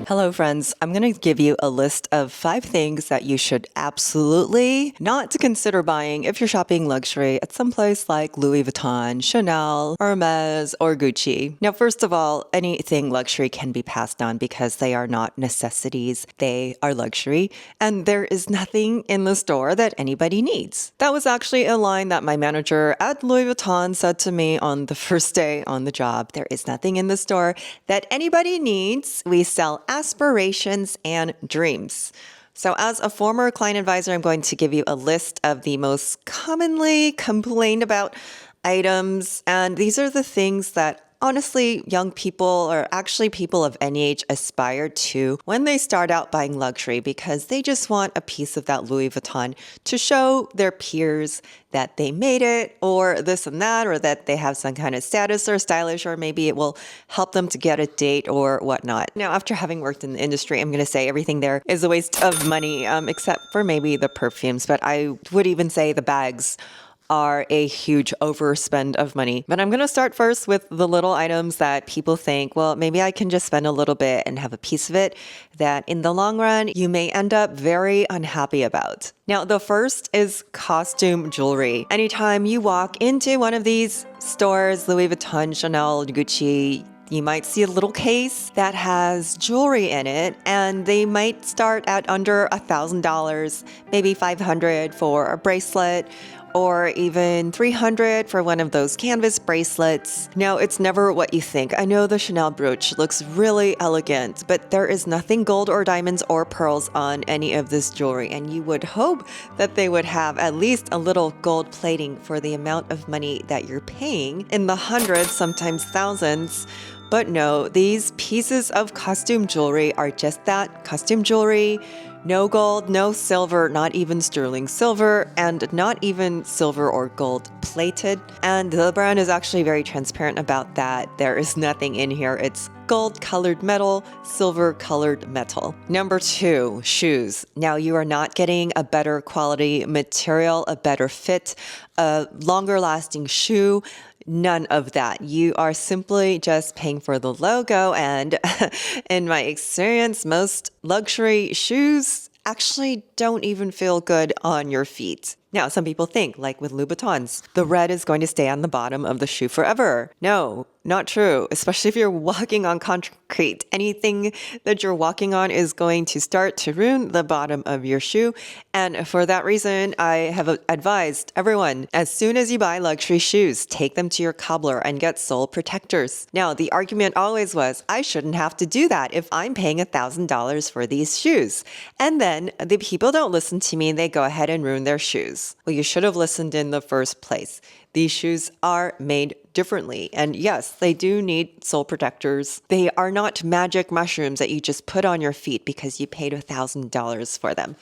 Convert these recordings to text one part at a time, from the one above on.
Hello, friends. I'm going to give you a list of 5 things that you should absolutely not consider buying if you're shopping luxury at some place like Louis Vuitton, Chanel, Hermes, or Gucci. Now, first of all, anything luxury can be passed on because they are not necessities. They are luxury, and there is nothing in the store that anybody needs. That was actually a line that my manager at Louis Vuitton said to me on the first day on the job. There is nothing in the store that anybody needs. We sell aspirations and dreams. So as a former client advisor, I'm going to give you a list of the most commonly complained about items. And these are the things that honestly, young people, or actually people of any age, aspire to when they start out buying luxury because they just want a piece of that Louis Vuitton to show their peers that they made it, or this and that, or that they have some kind of status or stylish, or maybe it will help them to get a date or whatnot. Now, after having worked in the industry, I'm going to say everything there is a waste of money, except for maybe the perfumes, but I would even say the bags are a huge overspend of money. But I'm going to start first with the little items that people think, well, maybe I can just spend a little bit and have a piece of it that in the long run, you may end up very unhappy about. Now, the first is costume jewelry. Anytime you walk into one of these stores, Louis Vuitton, Chanel, Gucci, you might see a little case that has jewelry in it, and they might start at under $1,000, maybe $500 for a bracelet, or even $300 for one of those canvas bracelets. Now, it's never what you think. I know the Chanel brooch looks really elegant, but there is nothing gold or diamonds or pearls on any of this jewelry, and you would hope that they would have at least a little gold plating for the amount of money that you're paying in the hundreds, sometimes thousands. But no, these pieces of costume jewelry are just that, costume jewelry. No gold, no silver, not even sterling silver, and not even silver or gold plated. And the brand is actually very transparent about that. There is nothing in here. It's gold-colored metal, silver-colored metal. Number 2, shoes. Now, you are not getting a better quality material, a better fit, a longer-lasting shoe. None of that. You are simply just paying for the logo. And in my experience, most luxury shoes actually don't even feel good on your feet. Now, some people think, like with Louboutins, the red is going to stay on the bottom of the shoe forever. No, not true, especially if you're walking on concrete. Anything that you're walking on is going to start to ruin the bottom of your shoe. And for that reason, I have advised everyone, as soon as you buy luxury shoes, take them to your cobbler and get sole protectors. Now, the argument always was, I shouldn't have to do that if I'm paying $1,000 for these shoes. And then the people don't listen to me, they go ahead and ruin their shoes. Well, you should have listened in the first place. These shoes are made differently. And yes, they do need sole protectors. They are not magic mushrooms that you just put on your feet because you paid $1,000 for them.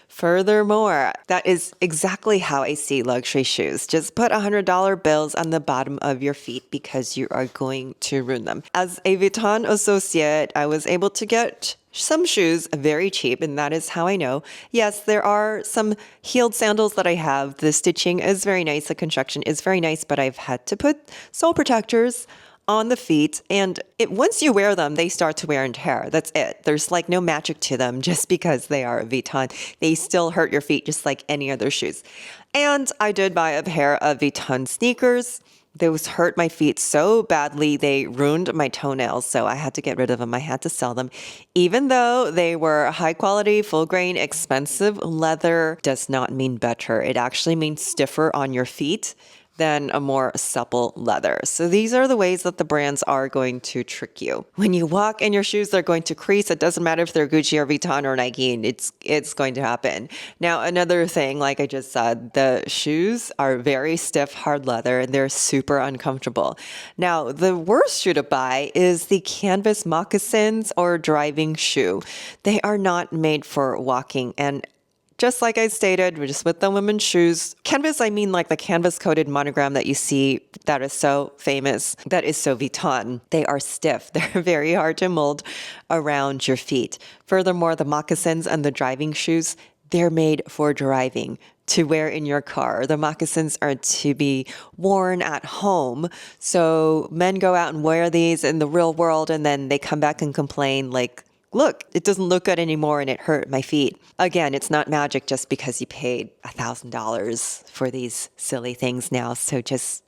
Furthermore, that is exactly how I see luxury shoes. Just put $100 bills on the bottom of your feet because you are going to ruin them. As a Vuitton associate, I was able to get some shoes very cheap, and that is how I know. Yes, there are some heeled sandals that I have. The stitching is very nice. The construction is very nice, but I've had to put sole protectors on the feet, and once you wear them, they start to wear and tear. That's it. There's like no magic to them just because they are Vuitton. They still hurt your feet just like any other shoes. And I did buy a pair of Vuitton sneakers. Those hurt my feet so badly, they ruined my toenails, so I had to get rid of them. I had to sell them. Even though they were high quality, full grain, expensive leather does not mean better. It actually means stiffer on your feet than a more supple leather. So these are the ways that the brands are going to trick you. When you walk in your shoes, they're going to crease. It doesn't matter if they're Gucci or Vuitton or Nike. It's going to happen. Now, another thing, like I just said, the shoes are very stiff, hard leather, and they're super uncomfortable. Now, the worst shoe to buy is the canvas moccasins or driving shoe. They are not made for walking, and just like I stated, we're just with the women's shoes. Canvas, I mean like the canvas-coated monogram that you see that is so famous, that is so Vuitton. They are stiff. They're very hard to mold around your feet. Furthermore, the moccasins and the driving shoes, they're made for driving, to wear in your car. The moccasins are to be worn at home. So men go out and wear these in the real world, and then they come back and complain like look, it doesn't look good anymore and it hurt my feet. Again, it's not magic just because you paid $1,000 for these silly things now. So just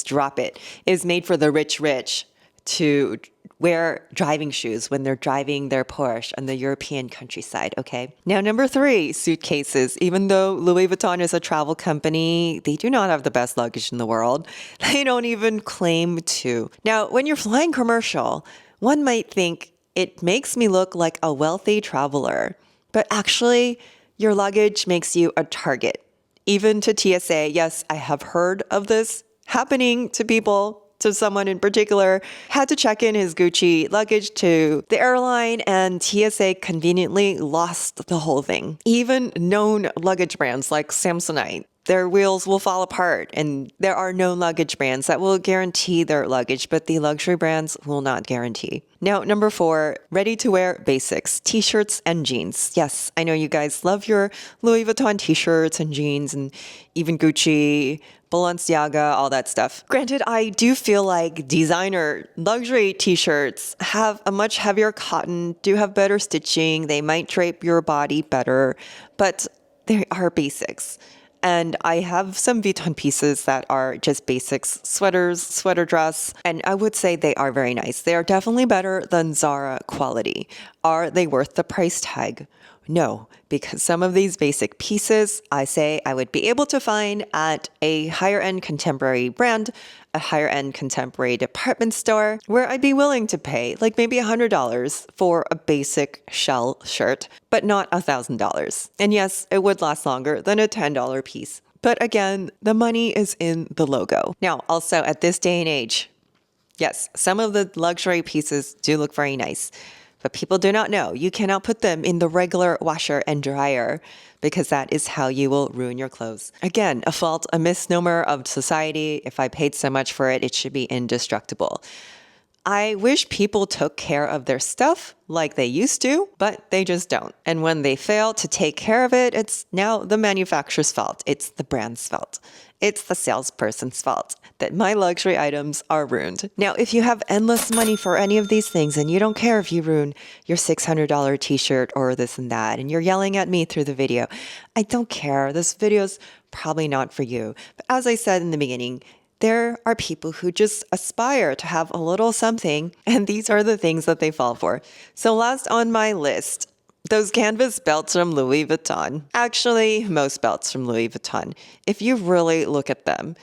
drop it. It is made for the rich to wear driving shoes when they're driving their Porsche on the European countryside, okay? Now, number 3, suitcases. Even though Louis Vuitton is a travel company, they do not have the best luggage in the world. They don't even claim to. Now, when you're flying commercial, one might think it makes me look like a wealthy traveler, but actually, your luggage makes you a target. Even to TSA, yes, I have heard of this happening to people. To someone in particular, had to check in his Gucci luggage to the airline, and TSA conveniently lost the whole thing. Even known luggage brands like Samsonite, their wheels will fall apart, and there are known luggage brands that will guarantee their luggage, but the luxury brands will not guarantee. Now, number 4, ready-to-wear basics, t-shirts and jeans. Yes, I know you guys love your Louis Vuitton t-shirts and jeans and even Gucci, Balenciaga, all that stuff. Granted, I do feel like designer luxury t-shirts have a much heavier cotton, do have better stitching, they might drape your body better, but they are basics. And I have some Vuitton pieces that are just basics, sweaters, sweater dress, and I would say they are very nice. They are definitely better than Zara quality. Are they worth the price tag? No, because some of these basic pieces, I say I would be able to find at a higher end contemporary brand, a higher end contemporary department store, where I'd be willing to pay like maybe $100 for a basic shell shirt, but not $1,000. And yes, it would last longer than a $10 piece. But again, the money is in the logo. Now, also at this day and age, yes, some of the luxury pieces do look very nice. But people do not know. You cannot put them in the regular washer and dryer because that is how you will ruin your clothes. Again, a misnomer of society. If I paid so much for it, it should be indestructible. I wish people took care of their stuff like they used to, but they just don't. And when they fail to take care of it, it's now the manufacturer's fault. It's the brand's fault. It's the salesperson's fault that my luxury items are ruined. Now, if you have endless money for any of these things and you don't care if you ruin your $600 t-shirt or this and that, and you're yelling at me through the video, I don't care. This video's probably not for you. But as I said in the beginning, there are people who just aspire to have a little something, and these are the things that they fall for. So last on my list, those canvas belts from Louis Vuitton. Actually, most belts from Louis Vuitton, if you really look at them.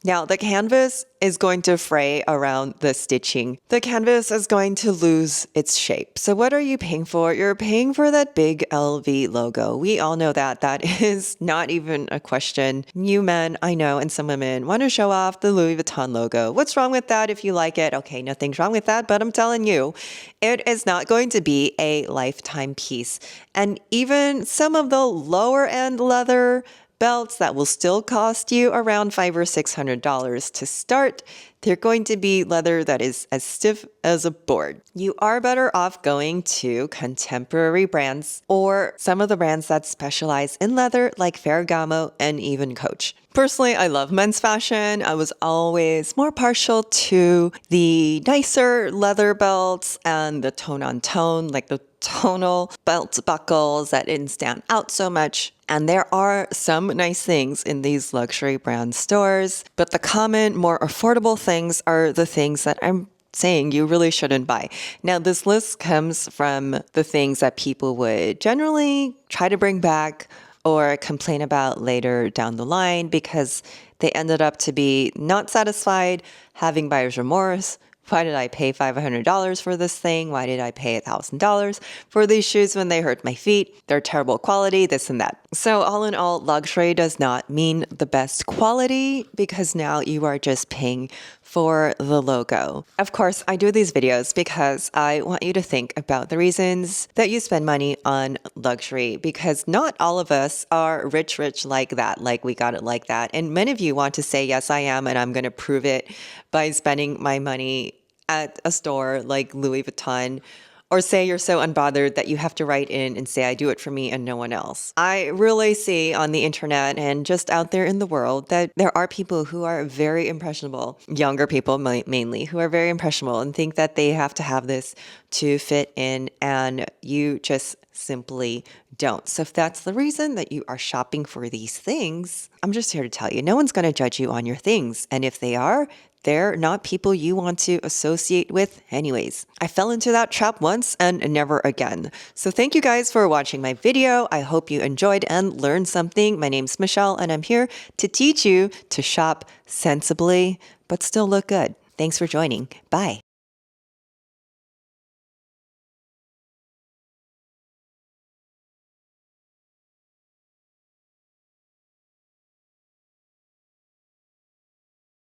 Now, the canvas is going to fray around the stitching. The canvas is going to lose its shape. So what are you paying for? You're paying for that big LV logo. We all know that. That is not even a question. You men, I know, and some women want to show off the Louis Vuitton logo. What's wrong with that if you like it? Okay, nothing's wrong with that, but I'm telling you, it is not going to be a lifetime piece. And even some of the lower end leather belts that will still cost you around $500 or $600 to start, they're going to be leather that is as stiff as a board. You are better off going to contemporary brands or some of the brands that specialize in leather like Ferragamo and even Coach. Personally, I love men's fashion. I was always more partial to the nicer leather belts and the tone-on-tone, like the tonal belt buckles that didn't stand out so much. And there are some nice things in these luxury brand stores, but the common, more affordable things are the things that I'm saying you really shouldn't buy. Now, this list comes from the things that people would generally try to bring back or complain about later down the line because they ended up to be not satisfied, having buyer's remorse. Why did I pay $500 for this thing? Why did I pay $1,000 for these shoes when they hurt my feet? They're terrible quality, this and that. So all in all, luxury does not mean the best quality because now you are just paying for the logo. Of course, I do these videos because I want you to think about the reasons that you spend money on luxury because not all of us are rich like that, like we got it like that. And many of you want to say, yes, I am, and I'm going to prove it by spending my money at a store like Louis Vuitton Or say you're so unbothered that you have to write in and say, I do it for me and no one else. I really see on the internet and just out there in the world that there are people who are very impressionable, younger people mainly, who are very impressionable and think that they have to have this to fit in, and you just simply don't. So if that's the reason that you are shopping for these things, I'm just here to tell you, no one's going to judge you on your things. And if they are, they're not people you want to associate with anyways. I fell into that trap once and never again. So thank you guys for watching my video. I hope you enjoyed and learned something. My name's Michelle and I'm here to teach you to shop sensibly, but still look good. Thanks for joining. Bye.